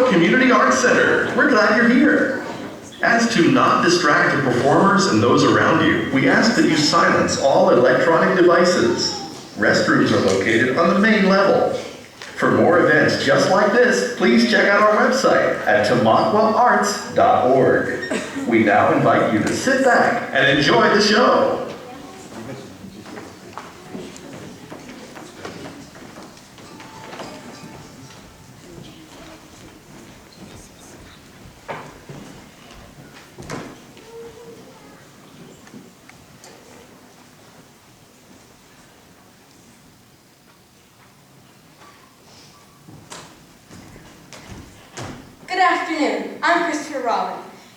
Community Arts Center. We're glad you're here. As to not distract the performers and those around you, we ask that you silence all electronic devices. Restrooms are located on the main level. For more events just like this, please check out our website at tamaquaarts.org. We now invite you to sit back and enjoy the show.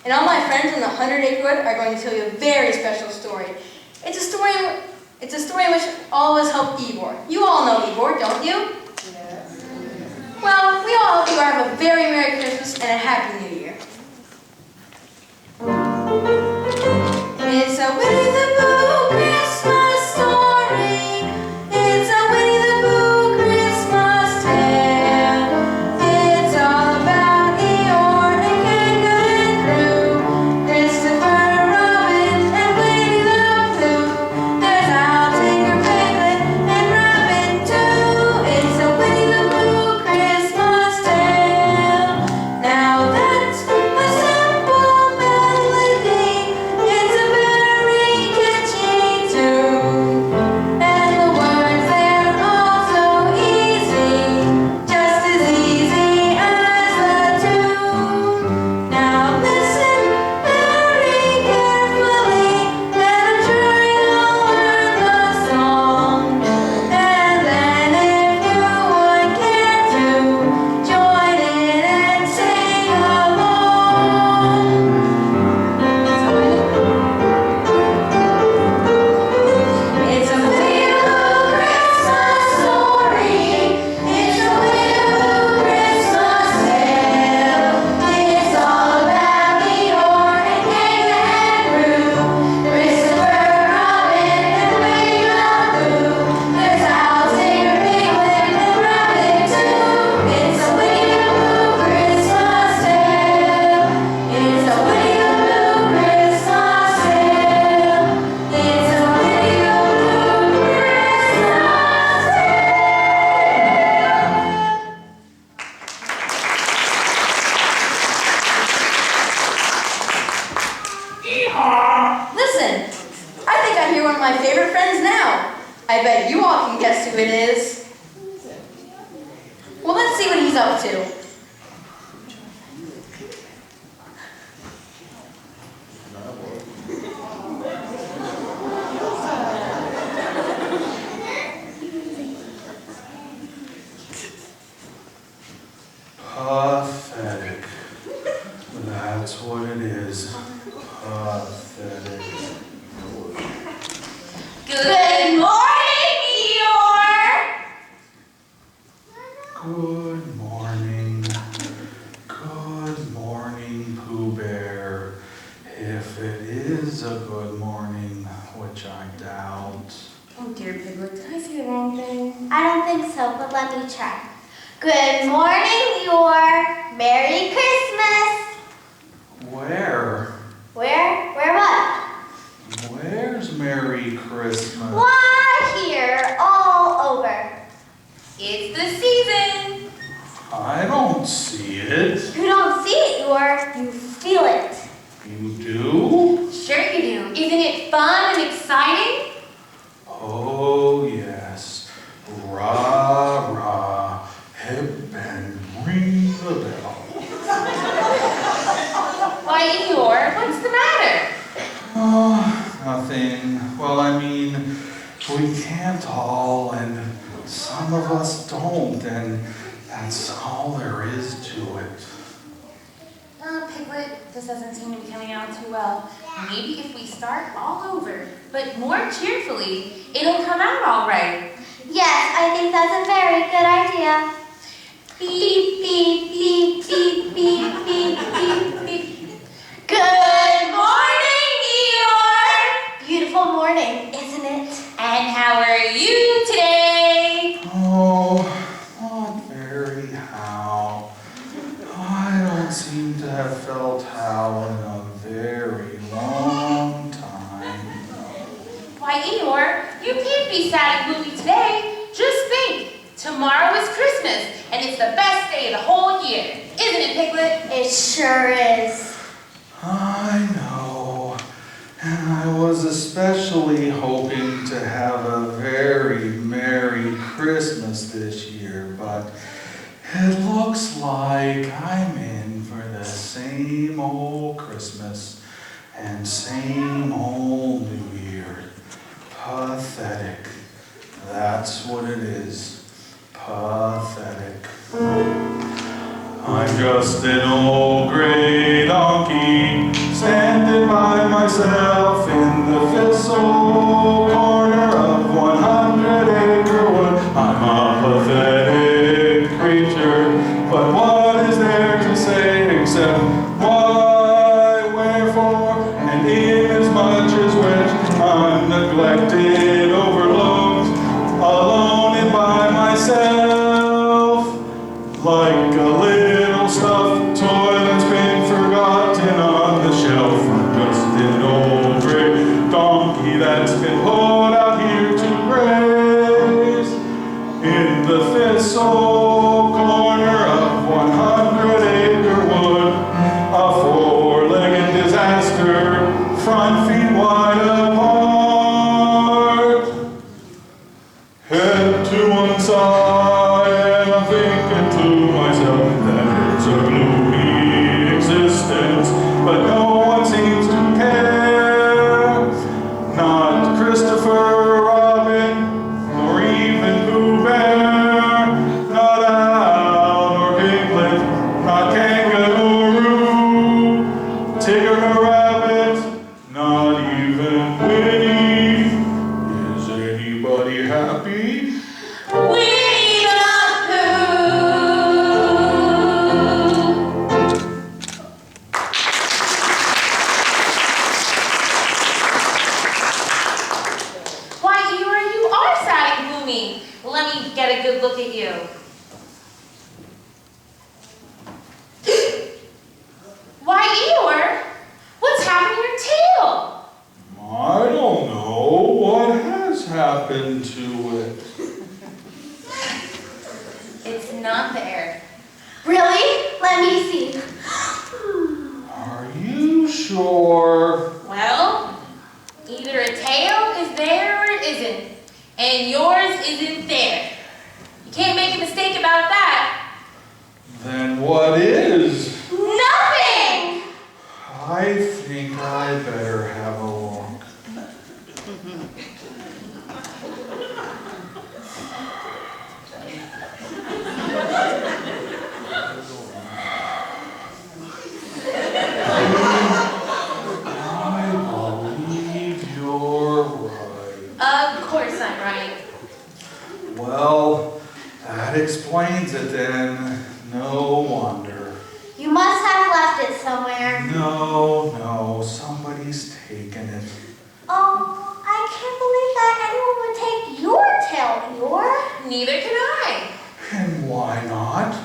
And all my friends in the 100-acre wood are going to tell you a very special story. It's a story in which all of us help Eeyore. You all know Eeyore, don't you? Yes. Well, we all hope you have a very Merry Christmas and a Happy New Year. It's a Winnie the Pooh Christmas story. It's a Winnie the Pooh Christmas tale. It's all about Eeyore and Kangaroo, Christopher Robin and Winnie the Pooh. There's Alligator, Piglet and Rabbit too. It's a Winnie the Pooh Christmas tale. Now that's a simple melody. It's a very catchy tune. And the words they're all so easy, just as easy as the tune. Now listen very carefully, and I'm sure you'll learn the song. And then if you would care to join in and sing along. It's a Winnie the Pooh Christmas story. It's a Winnie the Pooh Christmas tale. It's all about Eeyore and Kangaroo, Christopher Robin and Winnie the Pooh. There's Alligator, Piglet and Rabbit too. It's a Winnie the Pooh Christmas tale. It's a Winnie the Pooh Christmas tale. It's a Winnie the Pooh Listen, I think I hear one of my favorite friends now. I bet you all can guess who it is. Well, let's see what he's up to. Pathetic. That's what it is. Pathetic. Good morning, Eeyore! Good morning. Good morning, Pooh Bear. If it is a good morning, which I doubt. Oh dear, Piglet, did I say the wrong thing? I don't think so, but let me try. Good morning, Eeyore. Merry Christmas. Where? Where what? Where's Merry Christmas? Why, here, all over. It's the season! I don't see it. You don't see it, Eeyore. You feel it. You do? Sure you do. Isn't it fun and exciting? Oh, yes. Rah, rah, hip and ring the bell. Why, Eeyore, what's the matter? Oh, nothing. Well, I mean, we can't all, and some of us don't, and that's all there is to it. Piglet, this doesn't seem to be coming out too well. Maybe if we start all over, but more cheerfully, it'll come out all right. Yes, I think that's a very good idea. Beep, beep, beep, beep, beep, beep, beep, beep. Good morning, Eeyore! Beautiful morning, isn't it? And how are you today? Oh, not very how. have felt how in a very long time. Why, Eeyore, you can't be sad and gloomy today. Just think, tomorrow is Christmas, and it's the best day of the whole year. Isn't it, Piglet? It sure is. I know. And I was especially hoping to have a very Merry Christmas this year, but it looks like I'm in for the same old Christmas and same old New Year. Pathetic. That's what it is. Pathetic. I'm just an old gray donkey standing by myself in the thistle corner of 100-acre wood. I'm a pathetic creature, but what is there to say except why, wherefore, and inasmuch as which I'm neglected, overlooked, alone and by myself, like a little stuffed toy that's been forgotten on the shelf. I'm just an old gray donkey that's been pulled out here to graze in the thistle corner of 100-acre wood. A four-legged disaster, front feet wide apart, head to one side, and I'm thinking to myself that it's a gloomy existence, but no one seems to care. Not Christopher Robin, nor even Pooh Bear, not Owl nor Piglet, not Kangaroo, Tigger nor Rabbit, not even Winnie. Is anybody happy? Winnie the Pooh! Why, Eeyore, you are sad and gloomy. Let me get a good look at you. Why, Eeyore, what's happened to your tail? I don't know what has happened to it. It's not there. Really? Let me see. Are you sure? Well, either a tail is there or it isn't. And yours isn't there. You can't make a mistake about that. Then what is? Nothing! I think I better have a look. I believe you're right. Of course I'm right. Well, that explains it then. No wonder. You must have left it somewhere. No, somebody's taken it. Oh, I can't believe that anyone would take your tail, Eeyore. Neither can I. And why not?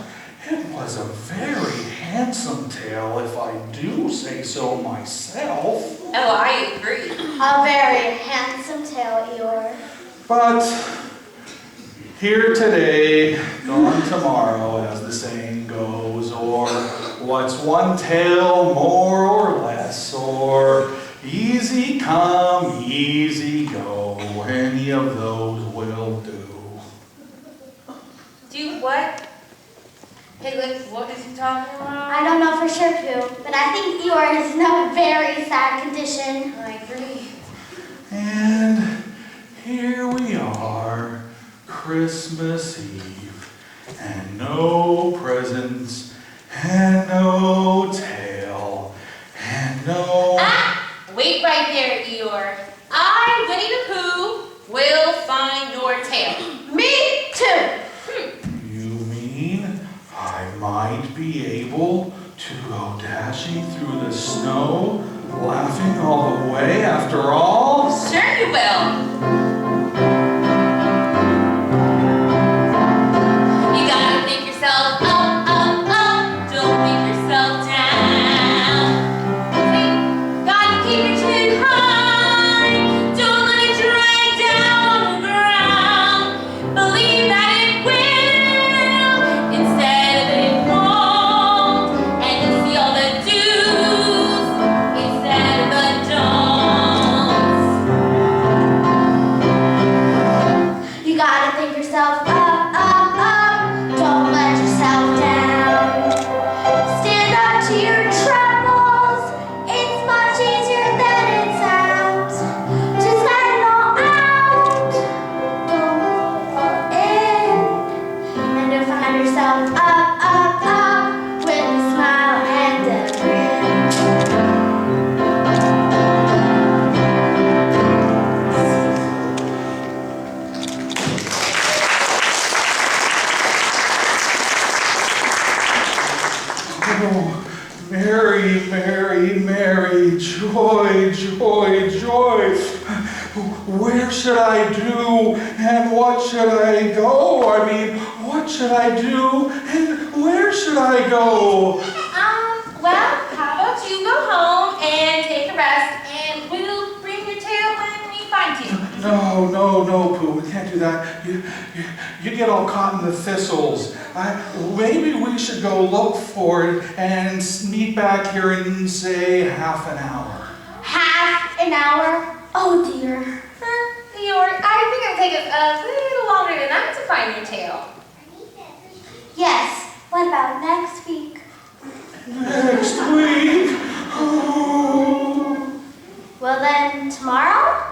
It was a very handsome tail, if I do say so myself. Oh, I agree. A very handsome tail, Eeyore. But here today, gone tomorrow, as the saying goes, or what's one tail more or less, or easy come, easy go, any of those will do. Do what? Piglet, what is he talking about? I don't know for sure, Pooh, but I think Eeyore is in a very sad condition. I agree. And here we are, Christmas Eve, and no presents, and no tail, and no... Ah! Wait right there, Eeyore. I, Winnie the Pooh, will find your tail. Me too. You mean I might be able to go dashing through the snow, laughing all the way after all? Sure you will. You gotta pick yourself up, up, up. Don't pick yourself down. Oh, Mary, Mary, Mary, joy, joy, joy. Where should I do and what should I go? I mean, what should I do and where should I go? Well, how about you go home and take a rest, and we'll bring your tail when we find you. No, Pooh, we can't do that. You get all caught in the thistles. Maybe we should go look for it and meet back here in, say, half an hour. Half an hour? Oh dear. Eeyore, I think it'll take us a little longer than that to find your tail. Yes. What about next week? Next week? Oh. Well then, tomorrow?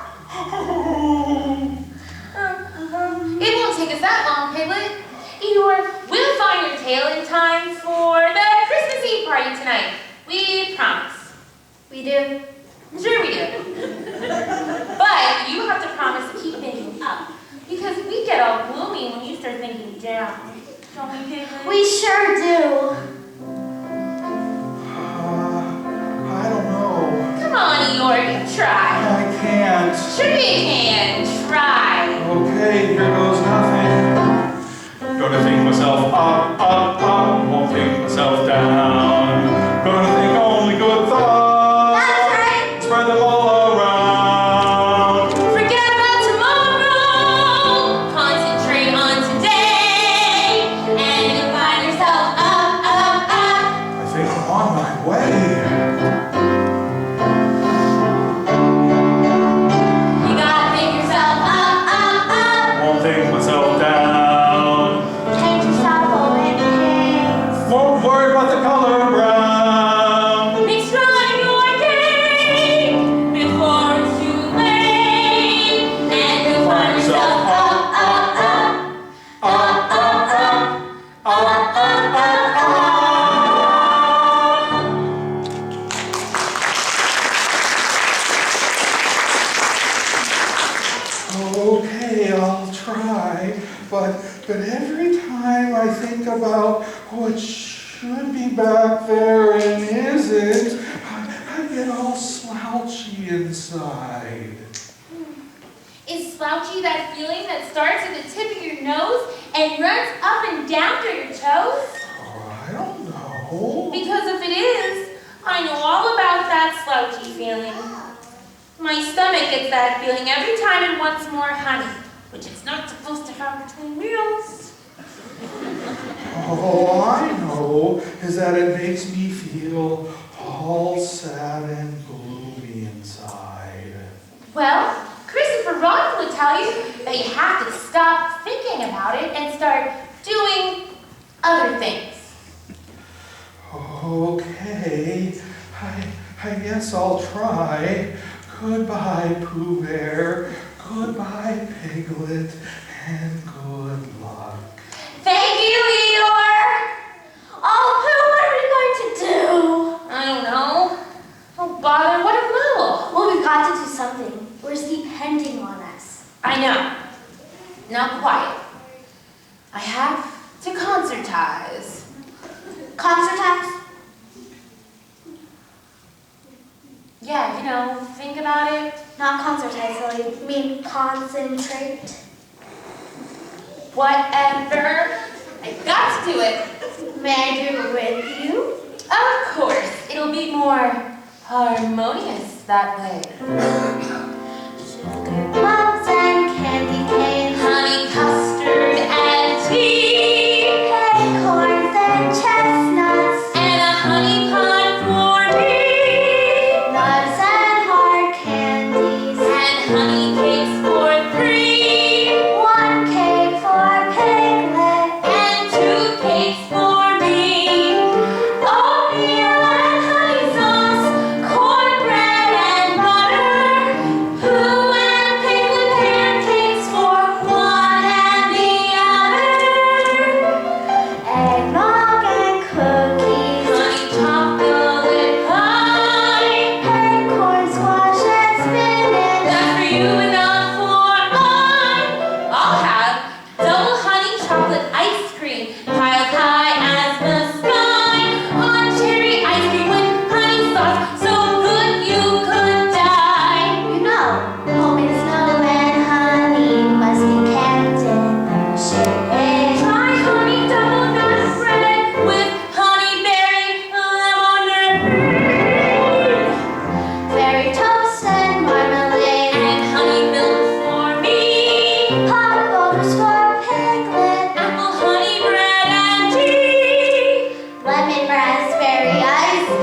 It won't take us that long, Piglet. Eeyore, we'll find your tail in time for the Christmas Eve party tonight. We promise. We do. Sure we do. But you have to promise to keep thinking up, because we get all gloomy when you start thinking down. Don't we, Piglet? We sure do. I don't know. Come on, Eeyore, you try. I can't. Sure you can. Try. Okay, here goes nothing. Gonna think myself up, up, up. Won't think myself down. Gonna think only good thoughts. That's right. Spread them all around. Forget about tomorrow. Concentrate on today. And you'll find yourself up, up, up. I think I'm on my way. You gotta pick yourself up, up, up. Won't think myself down. Change your saddle and pants. Won't worry about the color brown. Make strong your day before it's too late. And you'll find yourself up, up, up. Up, up, up. Up, up, up, up. Okay, I'll try, but every time I think about what should be back there and isn't, I get all slouchy inside. Is slouchy that feeling that starts at the tip of your nose and runs up and down through your toes? Oh, I don't know. Because if it is, I know all about that slouchy feeling. My stomach gets that feeling every time it wants more honey, which it's not supposed to have between meals. All I know is that it makes me feel all sad and gloomy inside. Well, Christopher Robin would tell you that you have to stop thinking about it and start doing other things. Okay, I guess I'll try. Goodbye, Pooh Bear. Goodbye, Piglet. And good luck. Thank you, Eeyore! Oh, Pooh, what are we going to do? I don't know. Oh, bother, what a muddle. Well, we've got to do something. We're depending on us. I know. Not quite. I have to concertize. Concertize? Yeah, you know, think about it. Not concertize, silly. Mean concentrate. Whatever. I got to do it. May I do it with you? Of course. It'll be more harmonious that way. Sugar plums and candy canes, Honey custard and tea. acorns and chestnuts, And a honey pie for me. nuts and hard candies, And honey cakes for 3. 1 cake for Piglet, And 2 cakes for me. Oatmeal and honey sauce, cornbread and butter.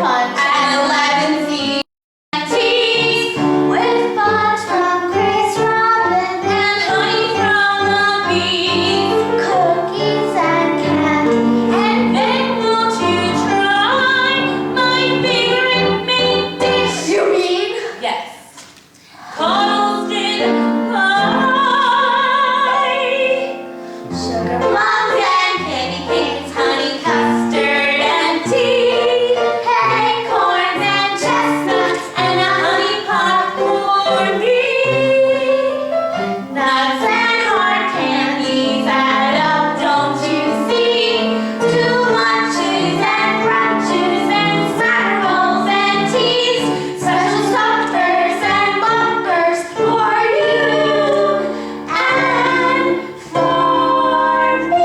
punch and 11 teas. with buds from Grace Robin And honey from the bees. cookies and candy. And then won't you try my favorite main dish? You mean? Yes. Coddleston pie. Sugar plums and candy canes, honey custard and tea, acorns and chestnuts And a honey pot for me. nuts and hard candies add up, don't you see? To lunches and brunches and snack rolls and teas, special suppers and bumpers for you and for me.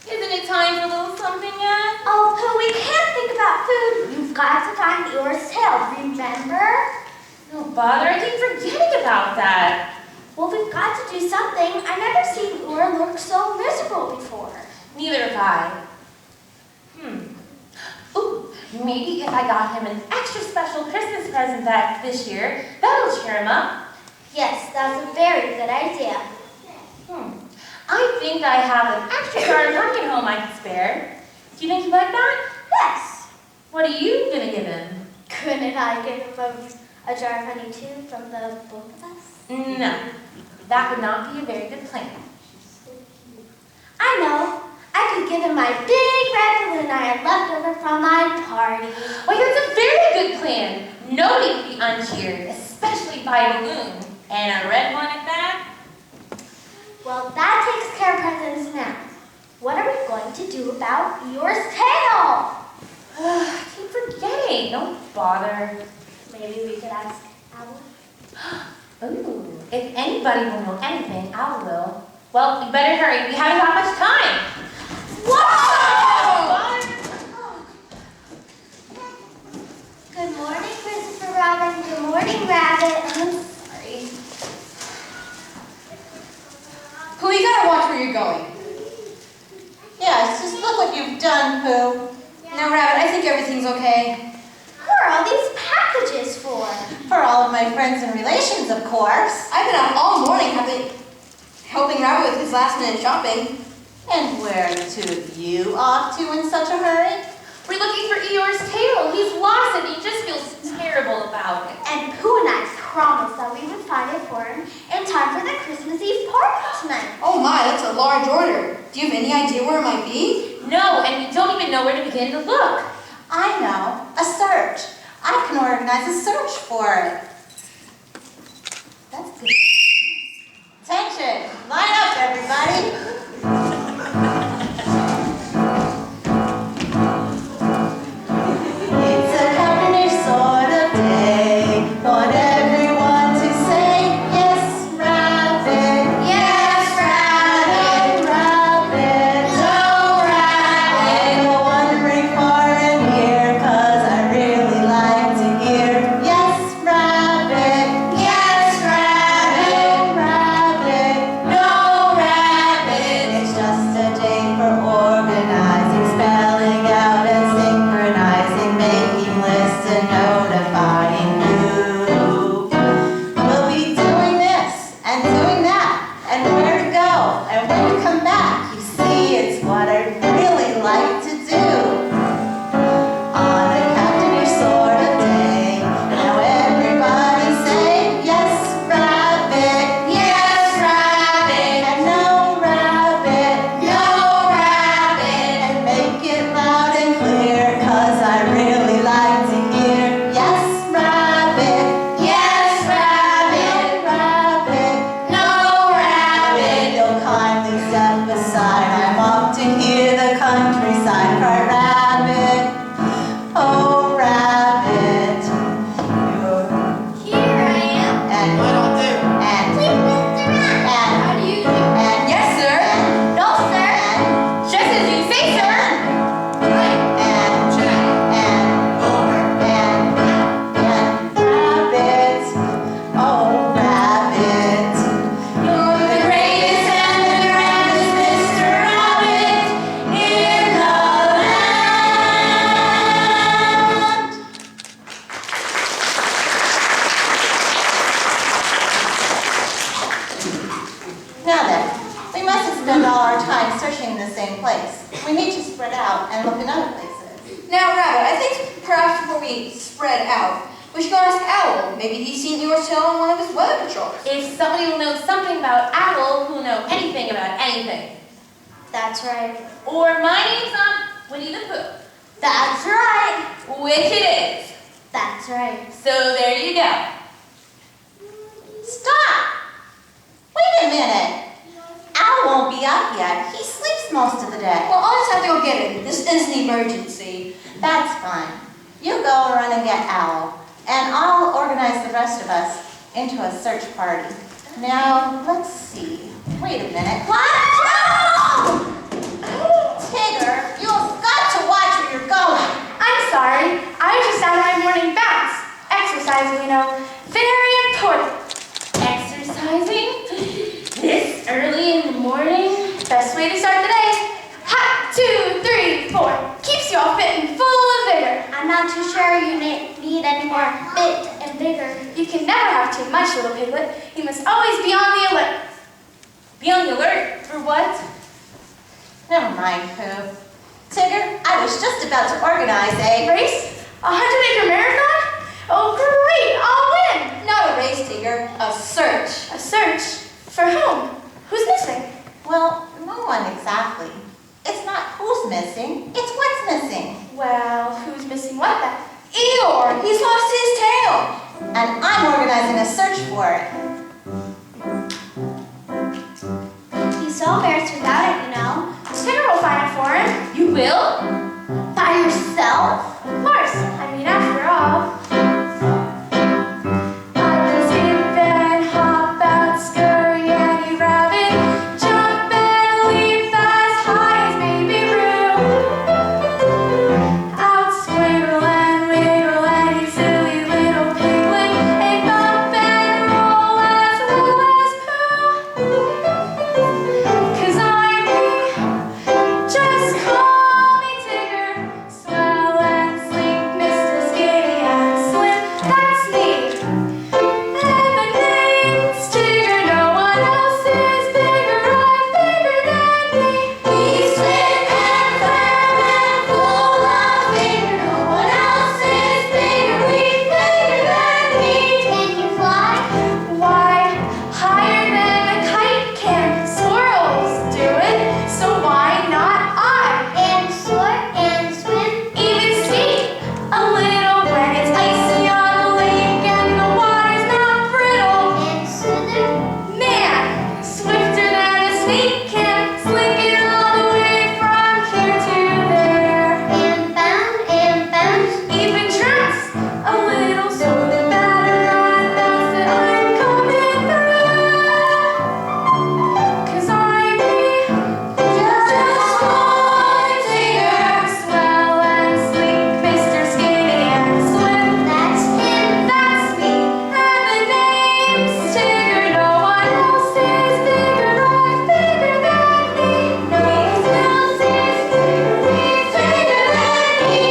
Isn't it time for a little something yet? Oh, Pooh, we can't think about food. You've got to find Eeyore's tail, remember? No bother, I keep forgetting about that. Well, we've got to do something. I've never seen Eeyore look so miserable before. Neither have I. Ooh, maybe if I got him an extra special Christmas present back this year, that'll cheer him up. Yes, that's a very good idea. I think I have an extra jar of pumpkin home I can spare. Do you think you'd like that? Yes. What are you gonna give him? Couldn't I give him a jar of honey too from the both of us? No, that would not be a very good plan. I know. I could give him my big red balloon I had left over from my party. Why, that's a very good plan. Nobody would be uncheered, especially by a balloon. And a red one at that? Well, that takes care of presents now. What are we going to do about Eeyore's tail? I keep forgetting. Don't bother. Maybe we could ask Owl. Ooh, if anybody will know anything, I will. Well, you better hurry. We haven't got much time. Whoa! Good morning, Christopher Robin. Good morning, Rabbit. I'm sorry. Pooh, you gotta watch where you're going. Yes, just look what you've done, Pooh. Now, Rabbit, I think everything's okay. Who are all these packages for? For all of my friends and relations, of course. I've been up all morning helping Rabbit with his last-minute shopping. And where are the two of you off to in such a hurry? We're looking for Eeyore's tail. He's lost and he just feels terrible about it. And Pooh and I promised that we would find it for him in time for the Christmas Eve party tonight. Oh my, that's a large order. Do you have any idea where it might be? No, and we don't even know where to begin to look. I know, a search. I can organize a search for it. That's good. Attention, line up, everybody. It's a cartoonish sort of day. Want everyone to say, yes, rabbit. Yes, rabbit. Rabbit. No, rabbit. Go wandering far and near, 'cause I really like to hear, yes, rabbit. spend all our time searching in the same place. We need to spread out and look in other places. Now, Rabbit, I think perhaps before we spread out, we should go ask Owl. Maybe he's seen Eeyore's tail on one of his weather patrols. If somebody will know something about Owl, who'll know anything about anything. That's right. Or my name's not Winnie the Pooh. That's right. Which it is. That's right. So there you go. Stop! Wait a minute. Owl won't be up yet. He sleeps most of the day. Well, I'll just have to go get him. This is an emergency. That's fine. You go run and get Owl, and I'll organize the rest of us into a search party. Now, let's see. Wait a minute. What? Tigger, you've got to watch where you're going. I'm sorry. I was just out of my morning bounce. Exercise, you know. Very important. Exercising? This early in the morning? Best way to start the day. Hop, 2, 3, 4. Keeps you all fit and full of vigor. I'm not too sure you need any more fit and vigor. You can never have too much, little piglet. You must always be on the alert. Be on the alert for what? Never mind, Pooh. Tigger, I was just about to organize a... Race? A 100-acre marathon? Oh, great! I'll win! Not a race, Tigger. A search. A search? For whom? Who's missing? Well, no one exactly. It's not who's missing, it's what's missing. Well, who's missing what then? Eeyore! He's lost his tail! And I'm organizing a search for it. He's so embarrassed without it, you know. Tigger will find it for him. You will? By yourself? Of course. I mean, after all. I was in bed, hop out, scurry, any rabbit, jump and leap as high as baby Roo. Out squiggle and wiggle, any silly little piglet, a bump and roll as well as Pooh. 'Cause I'm me, just call me Tigger, swell and sleek, Mr. Skinny and slim, that's me. And my name's Tigger, no one else is bigger, I'm bigger than me. He's slim and firm and full of vigor, no one else is bigger, we're bigger than me. Can you fly? Why, higher than a kite can. Squirrels do it, so why not I? And soar and swim, even skate a little when it's icy on the lake and the water's not brittle. And smoother, man, swifter than a snake can, slink it all the way from here to there. And bounce, even trance a little, so the better I bounce that I'm coming through. 'Cause I'm me, just call me Tigger, swell and sleek, Mr. Skinny and slim, that's him, that's me, and the name's Tigger, no one else is bigger, I'm bigger than me, no one else is bigger, we're bigger than me.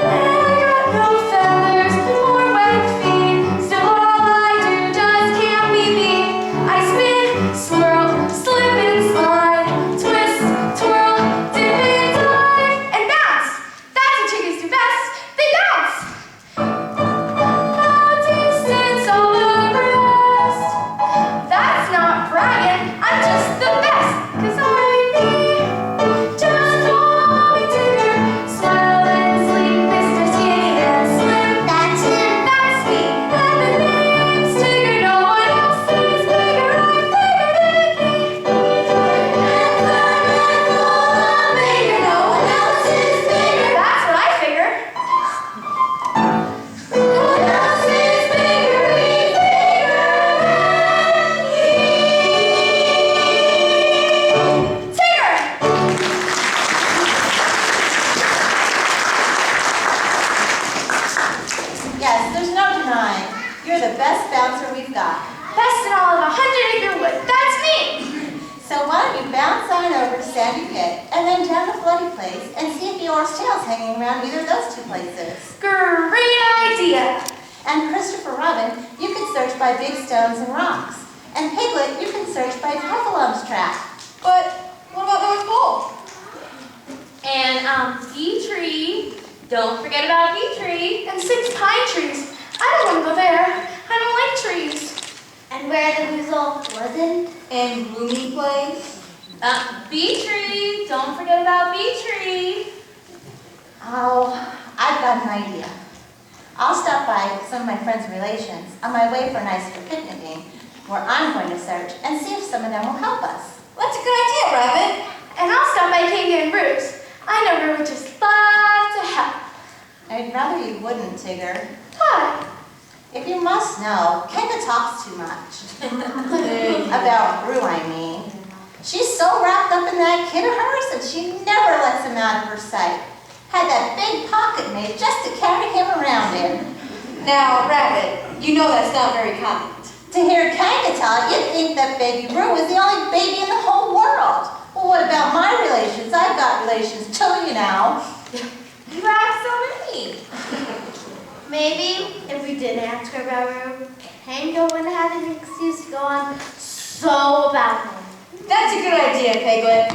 And I got no feathers or webbed feet, still all I do just can't be me. I spin, swirl, slip and slide, twist, twirl, dip and dive, and bounce. That's what chickens do best, they bounce. No distance all the rest. That's not bragging, I'm just the best, 'cause I'm me. Just call me Tigger, swell and sleek, Mr. Skinny and slim, that's him, that's me, and the name's Tigger, no one else is bigger, I'm bigger than me. And firm and full of vigor, no one else is bigger, that's what I figure. No one else is bigger, we're bigger than me. Tigger! Yes, there's no denying. You're the best bouncer we've got. Best in all of 100-acre wood, that's me! So why don't you bounce on over to Sandy Pit and then down to Floody Place and see if Eeyore's tail's hanging around either of those two places. Great idea! And Christopher Robin, you could search by big stones and rocks. And Piglet, you can search by Heffalum's track. But what about North Pole? And Bee Tree. Don't forget about Bee Tree. And 6 pine trees. I don't want to go there. I don't like trees. And where the weasel wasn't? And Gloomy Place? Bee Tree. Don't forget about Bee Tree. Oh, I've got an idea. I'll stop by some of my friends and relations on my way for a nice picnicking, where I'm going to search and see if some of them will help us. That's a good idea, Rabbit. And I'll stop by Kanga and Bruce. I know Rue would just love to help. I'd rather you wouldn't, Tigger. Why? If you must know, Kanga talks too much. About Rue, I mean. She's so wrapped up in that kid of hers that she never lets him out of her sight. Had that big pocket made just to carry him around in. Now, Rabbit, you know that's not very kind. To hear Kanga tell it, you'd think that baby Rue was the only baby in the whole world. Well, what about my relations? I've got relations too, you know. You have so many. Maybe if we didn't ask her about Rue, Kanga wouldn't have an excuse to go on so about him. That's a good idea, Piglet.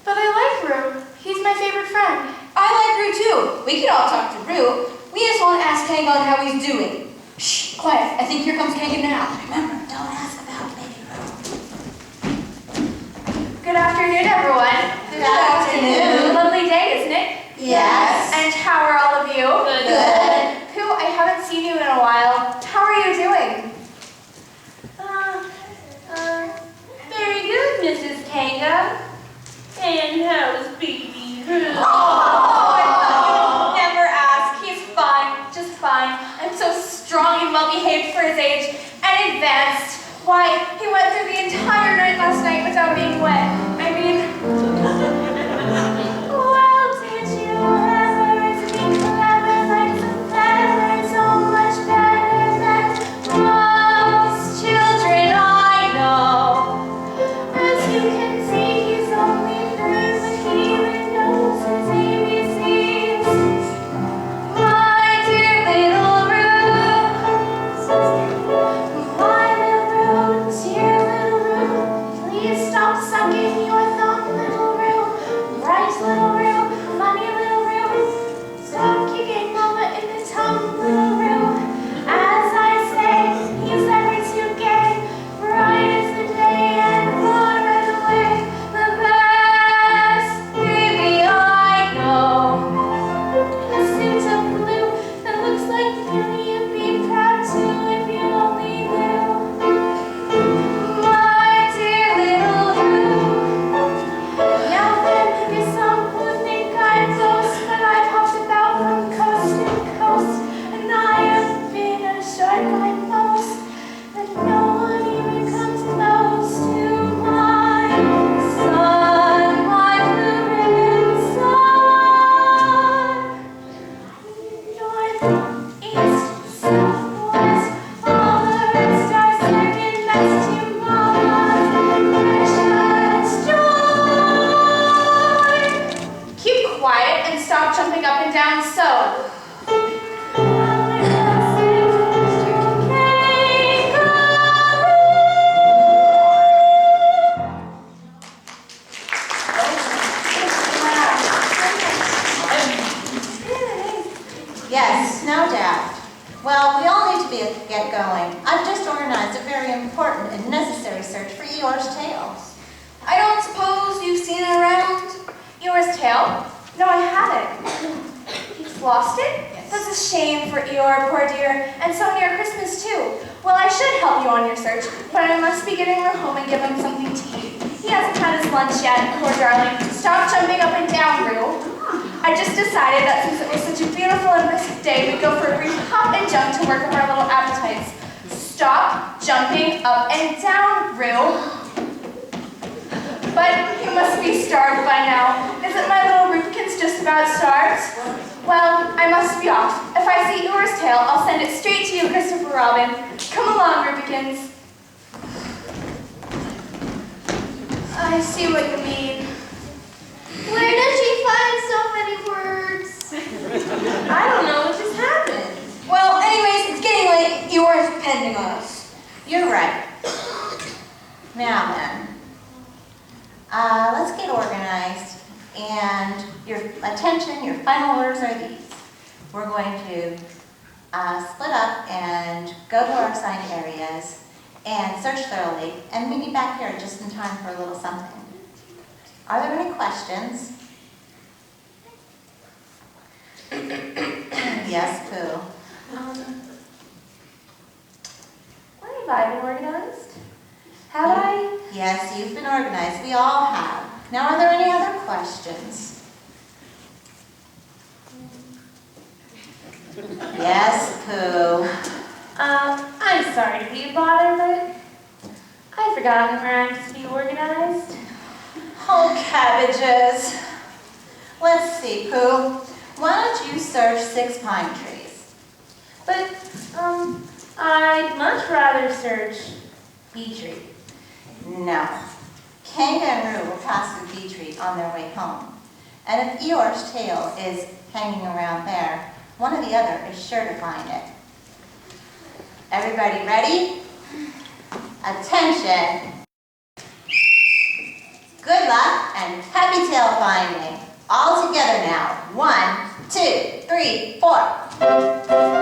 But I like Rue. He's my favorite friend. I like Rue too. We could all talk to Rue. We just want to ask Kanga on how he's doing. Shh, quiet. I think here comes Kanga now. Remember, don't ask about baby Rue. Good afternoon, everyone. Good afternoon. Lovely day, isn't it? Yes. And how are all of you? Good. Pooh, I haven't seen you in a while. How are you doing? Very good, Mrs. Kanga. And how's baby Rue? Oh, I thought you would never ask. He's fine, just fine. I'm so strong and well-behaved for his age, and advanced. Why, he went through the entire night last night without being wet. I mean... Well, did you ever be clever like the feather, so much better than most children I know? As you can see, he's only 3, but he even knows his ABCs. My dear little Rue, my little Rue, dear little Rue, please stop sucking your thumb, little Rue. Bright little Rue, funny little Rue, stop kicking Mama in the tongue, little Rue. As I say, he's ever too gay, bright as the day and far and away, the best baby I know. A suit of blue that looks like you, you'd be proud too if you only knew. My dear little Rue. Now then, maybe some would think I'm ghost, but I've hopped about from coast to coast, and I have been a short like most, but no one even comes close to my son, my blue ribbon son. North, east, south, west, all the red stars circling next to Mama's precious joy. Keep quiet and stop jumping up and down so. Yes, no doubt. Well, we all need to get going. I've just organized a very important and necessary search for Eeyore's tail. I don't suppose you've seen it around? Eeyore's tail? No, I haven't. He's lost it? Yes. That's a shame for Eeyore, poor dear, and so near Christmas too. Well, I should help you on your search, but I must be getting her home and give him something to eat. He hasn't had his lunch yet, poor darling. Stop jumping up and down, Rue. I just decided that since it was such a beautiful and brisk day, we'd go for a brief hop and jump to work up our little appetites. Stop jumping up and down, Rue. But you must be starved by now. Isn't my little Rubikins just about starved? Well, I must be off. If I see Eeyore's tail, I'll send it straight to you, Christopher Robin. Come along, Rubikins. I see what you mean. Where did she find so many words? I don't know what just happened. Well, anyways, it's getting late. Eeyore is depending on us. You're right. Now then, let's get organized, and your attention, your final orders are these. We're going to split up and go to our assigned areas and search thoroughly, and meet you back here just in time for a little something. Are there any questions? Yes, Pooh. Where have I been organized? Have I? Yes, you've been organized. We all have. Now, are there any other questions? Yes, Pooh. I'm sorry to be a bother, but I've forgotten where I'm to be organized. Oh, cabbages. Let's see, Pooh. Why don't you search 6 pine trees? But, I'd much rather search bee tree. No. Kanga and Roo will pass through bee tree on their way home. And if Eeyore's tail is hanging around there, one or the other is sure to find it. Everybody ready? Attention. Good luck and happy tail finding. All together now. 1, 2, 3, 4.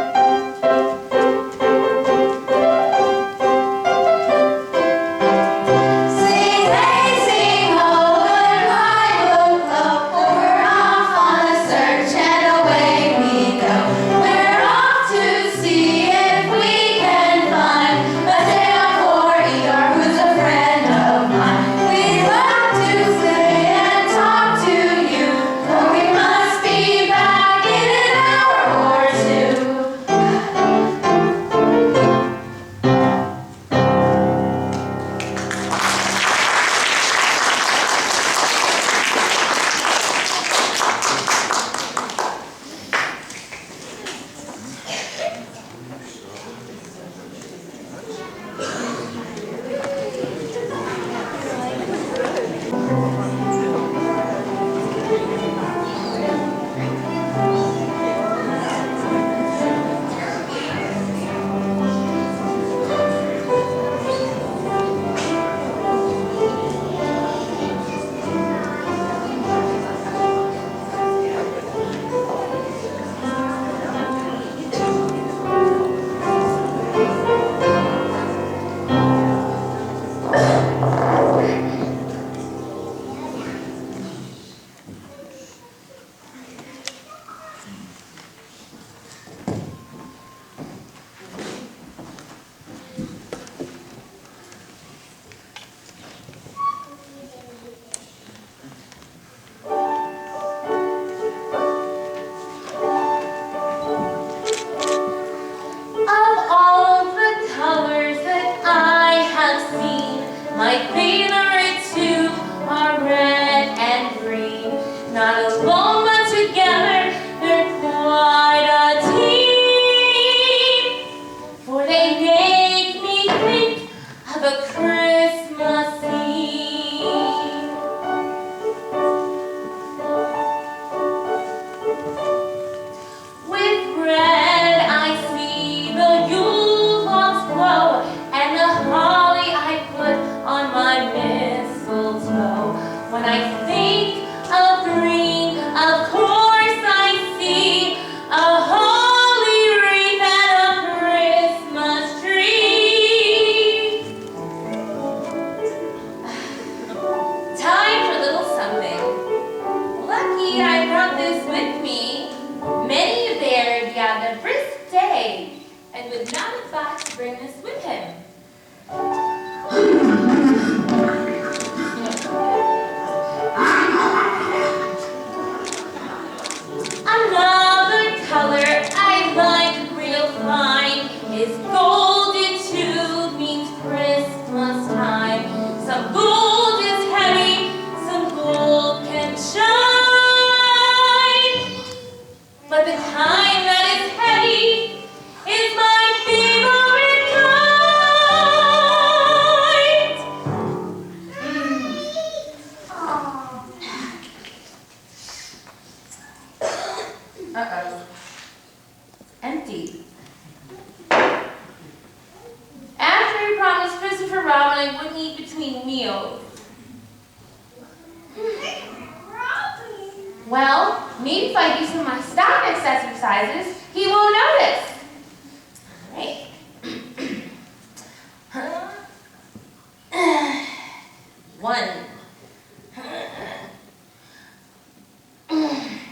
Empty. After he promised Christopher Robin I wouldn't eat between I do some of my stop exercises, he won't notice. Right? 1,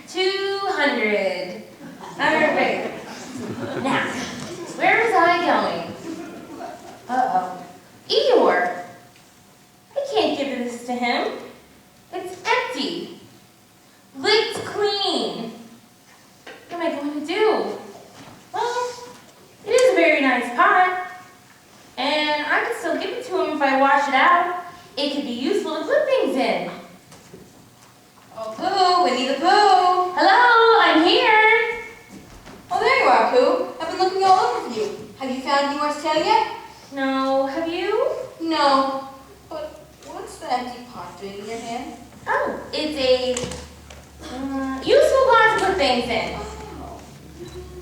200. All right. Now, where was I going? Uh-oh. Eeyore. I can't give this to him. It's empty. Licked clean. What am I going to do? Well, it is a very nice pot. And I could still give it to him if I wash it out. It could be useful to put things in. Oh, Pooh, Winnie the Pooh. Hello, I'm here. Oh, there you are, Pooh. I've been looking all over for you. Have you found Eeyore's tail yet? No, have you? No. But what's the empty pot doing in your hand? Oh, it's a useful pot to put things in. Oh.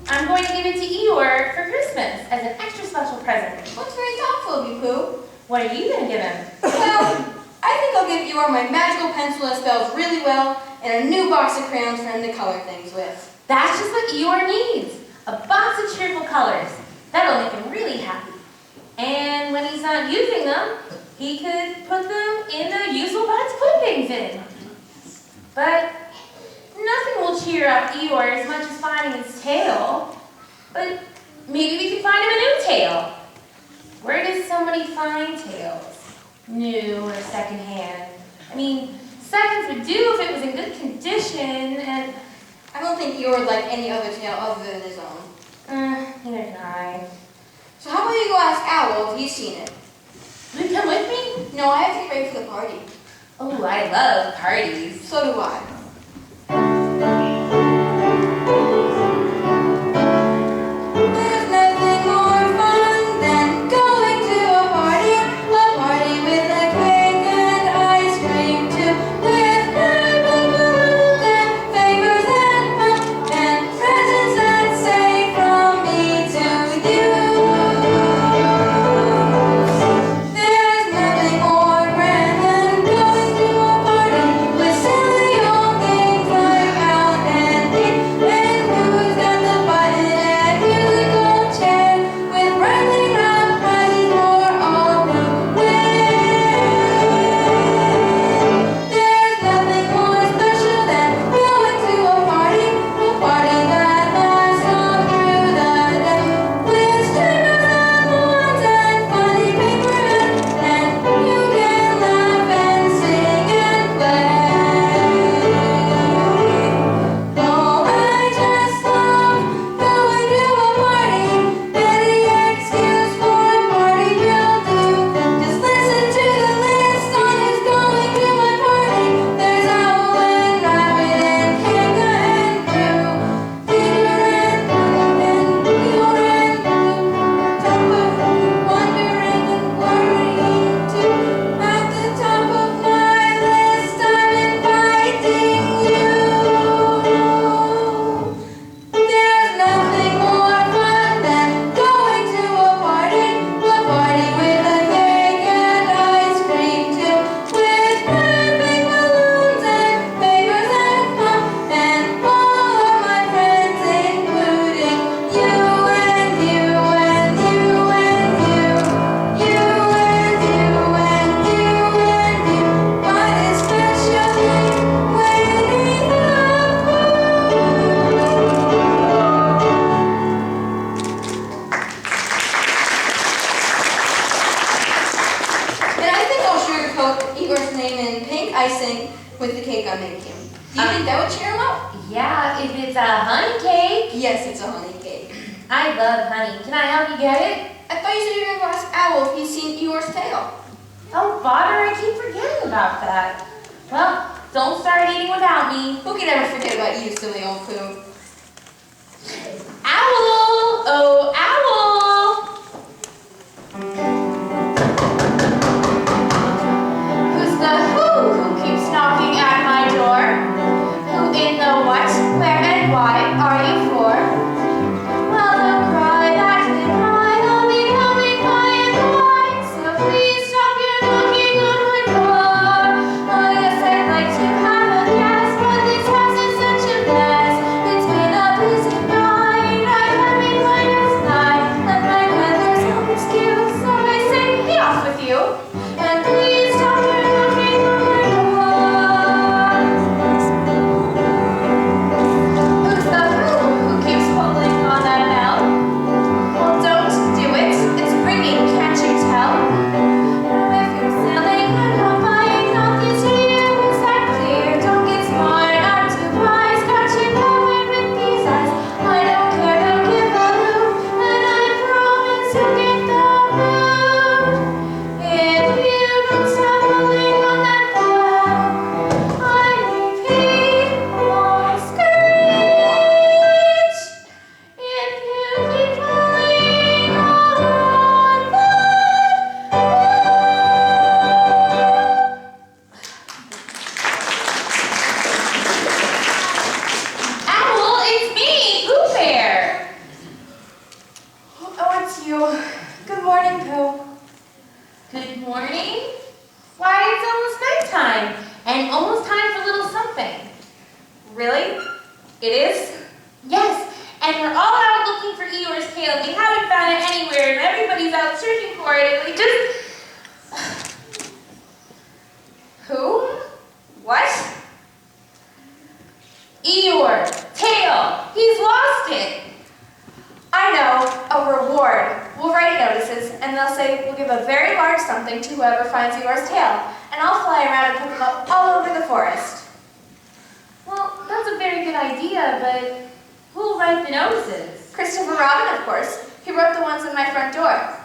I'm going to give it to Eeyore for Christmas as an extra special present. What's very thoughtful of you, Pooh? What are you going to give him? Well, I think I'll give Eeyore my magical pencil that spells really well and a new box of crayons for him to color things with. That's just what Eeyore needs. A box of cheerful colors. That'll make him really happy. And when he's not using them, he could put them in a useful box to put things in. But nothing will cheer up Eeyore as much as finding his tail. But maybe we could find him a new tail. Where does somebody find tails? New or secondhand? I mean, seconds would do if it was in good condition, and I don't think Eeyore would like any other tail other than his own. neither can I. So how about you go ask Owl if he's seen it? Will you come with me? No, I have to get ready for the party. Oh, I love parties. So do I. There's nothing more fun than going to a party with a cake and ice cream too, with balloons and favors and fun and presents that say from me to you. There's nothing more grand than going to a party with silly old games like out and in, and who's got the button and musical chair with brightly wrapped prizes for all who win. There's nothing more special than going to a party that lasts all through the day, with streamers and lawns and funny paper hats, and you can laugh and sing and play. Oh, I just love going to a party. Any excuse for a party will do. Just listen to the list on who's going to my party. There's Owl and Rabbit and Kanga and Drew, Peter and Pooh and Eeyore and Blue. Top of wondering and worrying too. At the top of my list, I'm inviting you. There's nothing more fun than going to a party with a cake and ice cream too, with perfect balloons and favors and fun, and all of my friends, including you and you and you and you, you and you and you and you, but especially Winnie the And I think I'll sugarcoat Eeyore's name in pink icing with the cake I'm making. Do you think that would cheer him up? Yeah, if it's a honey cake. Yes, it's a honey cake. I love honey. Can I help you get it? I thought you said you were going to go ask Owl if he's seen Eeyore's tail. Oh, bother, I keep forgetting about that. Well, don't start eating without me. Who can ever forget about you, silly old Pooh? Owl! Oh, owl! Who's the who keeps knocking at my door? Who in the what, where and why are you for? Well, don't cry, that's it, I'll be coming by and by. So please stop your knocking on my door. Oh, yes, I'd like to have a guest, but this house is such a mess. you. Good morning, Pooh. Good morning. Why, it's almost nighttime, and almost time for a little something. Really? It is? Yes, and we're all out looking for Eeyore's tail. We haven't found it anywhere, and everybody's out searching for it, and we just... Who? What? Eeyore, tail, he's lost it. I know, a reward. We'll write notices, and they'll say we'll give a very large something to whoever finds Eeyore's tail, and I'll fly around and pick them up all over the forest. Well, that's a very good idea, but who'll write the notices? Christopher Robin, of course. He wrote the ones in my front door.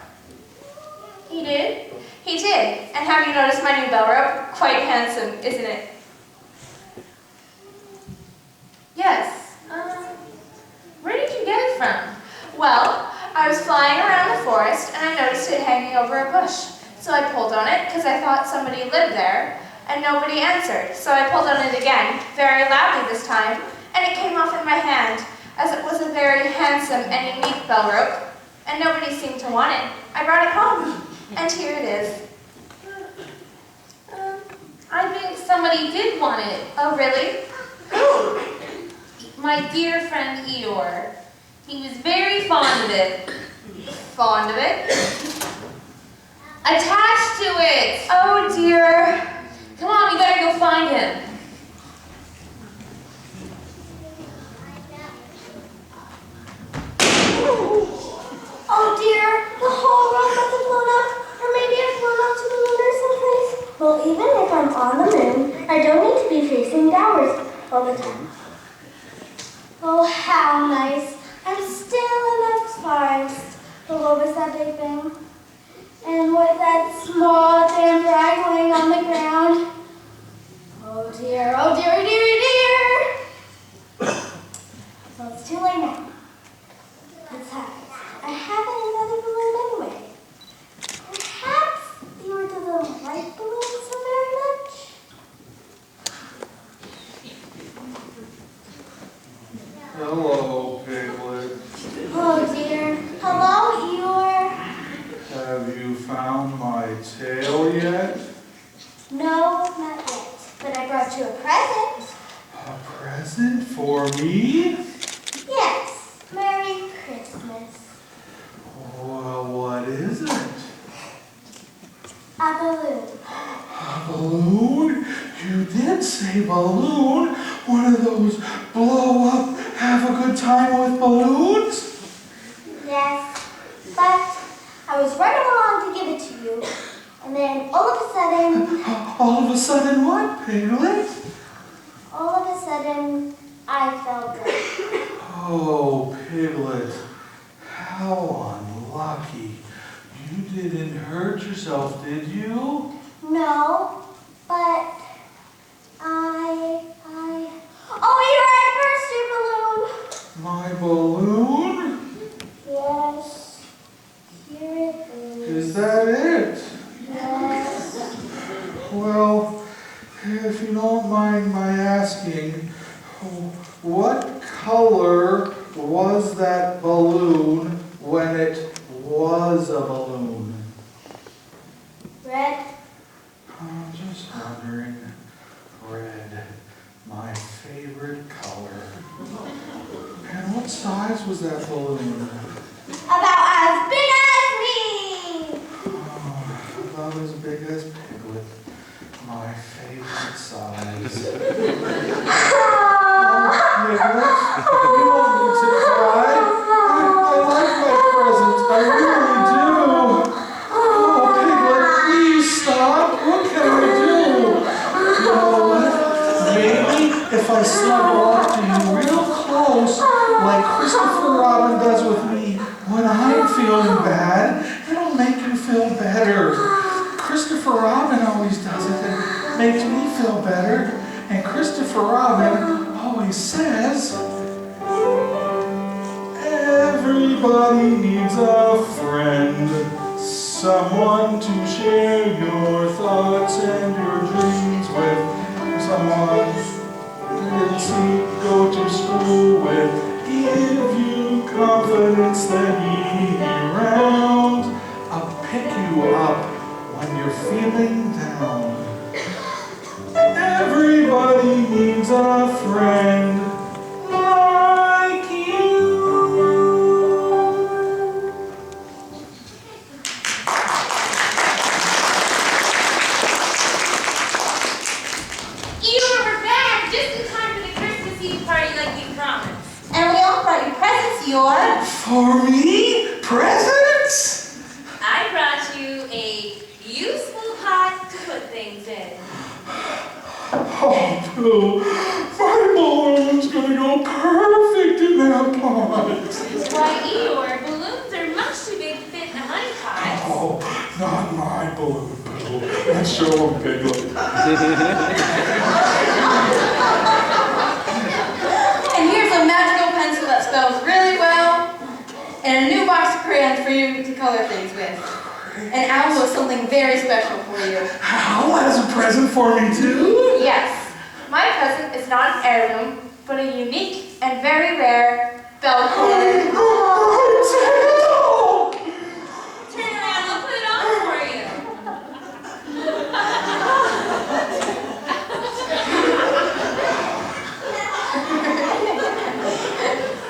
He did? He did. And have you noticed my new bell rope? Quite handsome, isn't it? Yes. Where did you get it from? Well, I was flying around the forest and I noticed it hanging over a bush. So I pulled on it because I thought somebody lived there and nobody answered. So I pulled on it again, very loudly this time, and it came off in my hand as it was a very handsome and unique bell rope and nobody seemed to want it. I brought it home and here it is. I think somebody did want it. Oh, really? My dear friend Eeyore. He was very fond of it. Fond of it? Attached to it! Oh, dear. Come on, we better go find him. Oh dear, the whole world must have blown up. Or maybe I've flown out to the moon or someplace. Well, even if I'm on the moon, I don't need to be facing downwards all the time. Oh, how nice. I'm still in the forest. But what was that big thing? And what that small thin rag laying on the ground? Oh dear, oh dear, dear, dear. Well, it's too late now. Besides, I have another balloon anyway. Perhaps Eeyore doesn't like balloons so very much. Hello, Piglet. Oh dear. Hello, Eeyore. Have you found my tail yet? No, not yet. But I brought you a present. A present for me? Yes. Merry Christmas. Well, what is it? A balloon. A balloon? You did say balloon. One of those blow up, have a good time with balloons? Yes. But I was running along to give it to you. And then all of a sudden, All of a sudden what, Piglet? all of a sudden, I fell dead. Oh, Piglet, how unlucky. You didn't hurt yourself, did you? No, but oh, you're My balloon? Yes, here it is. Is that it? Yes. Well, if you don't mind my asking, what color was that balloon when it was a balloon? Red. I'm just wondering. Red, my favorite color. And what size was that balloon? About as big as me. Oh, about as big as Piglet. My favorite size. Piglet, you don't need to cry. I like my present. I really do. Oh, Piglet, please stop. What can I do? You know what? Maybe if I snuggle up to you real close, like Christopher Robin does with me, when I'm feeling bad, it'll make you feel better. Christopher Robin always does it and makes me feel better. And Christopher Robin always says, everybody needs a friend, someone to share your thoughts and your dreams with, someone to go to school with, give you confidence that you need around. Pooh. My balloon's gonna go perfect in that pot. Why, Eeyore, balloons are much too big to fit in a honey pot. Oh, not my balloon, Pooh. Let's show him Piglet. And here's a magical pencil that spells really well, and a new box of crayons for you to color things with. And Owl has something very special for you. Owl has a present for me, too? Yes, my present is not an heirloom, but a unique and very rare bell cord. Oh, Turn around, I'll put it on for you.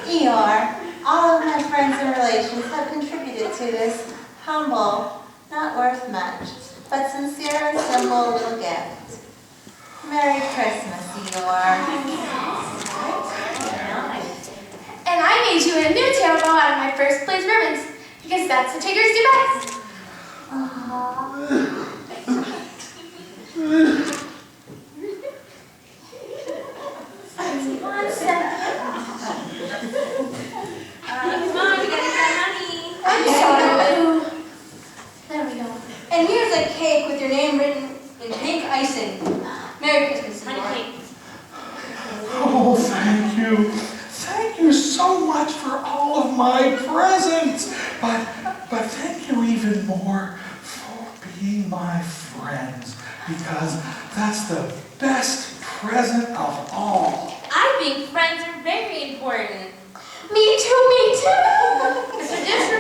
Eeyore, all of my friends and relations have contributed to this humble, not worth much, but sincere and simple little gift. Merry Christmas, Eeyore. And I made you a new tail bow out of my first place ribbons, because that's what tigers do best. One second. Come on, you gotta get honey. I'm sorry. There we go. And here's a cake with your name written in pink icing. Merry Christmas, Honey Eeyore. cake. Oh, thank you. Thank you so much for all of my presents. But thank you even more for being my friends, because that's the best present of all. I think friends are very important. Me too, me too. So just